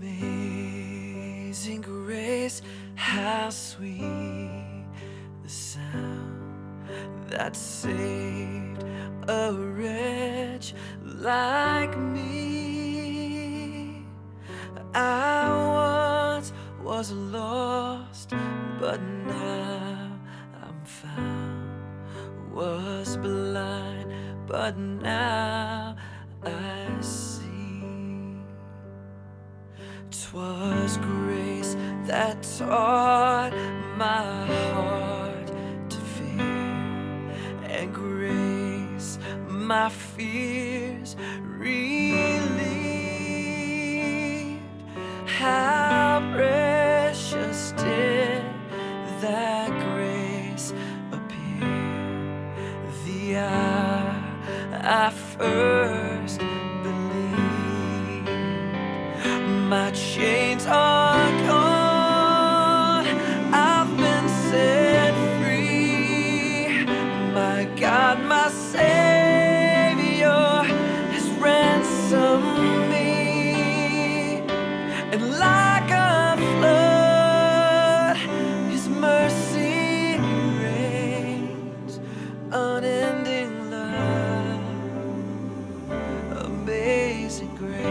Amazing grace, how sweet the sound that saved a wretch like me. I once was lost, but now I'm found. Was blind, but now I see. 'Twas grace that taught my heart to fear, and grace my fears relieved. How precious did that grace appear the hour I first believed. My chains are gone, I've been set free. My God, my Savior has ransomed me. And like a flood, His mercy reigns. Unending love, amazing grace.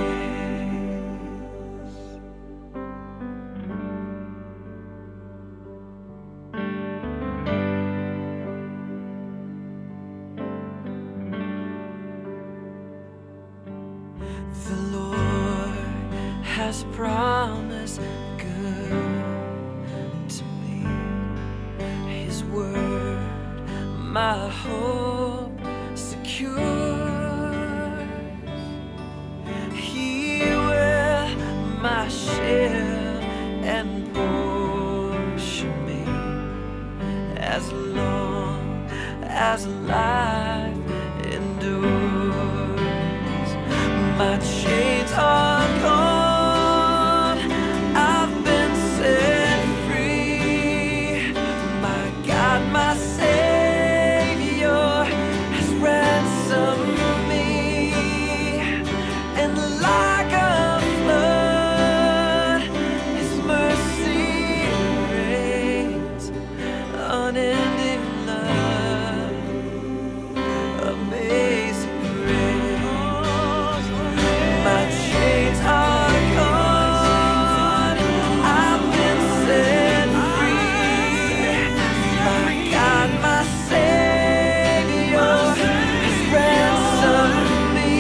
The Lord has promised good to me. His word, my hope secure. He will my shield and portion me, as long as life endures. My chains are gone, I've been set free. My God, my Savior has ransomed me. And like a flood, His mercy reigns. Unending love, amazing grace. My chains are gone, I've been set free. My God, my Savior has ransomed me.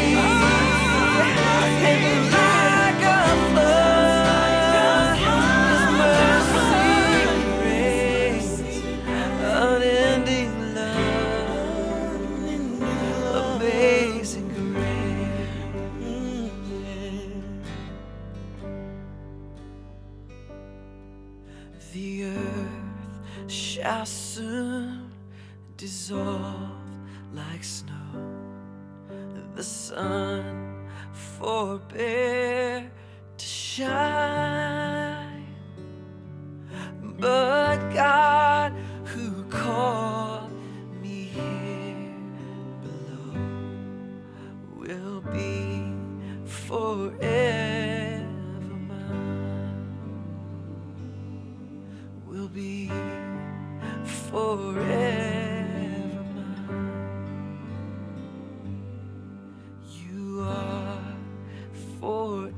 And like a flood, His mercy reigns. Unending love, amazing grace. The earth shall soon dissolve like snow. The sun forbear to shine, but God, who called me here below, will be forever mine. Will be forever mine. You are forever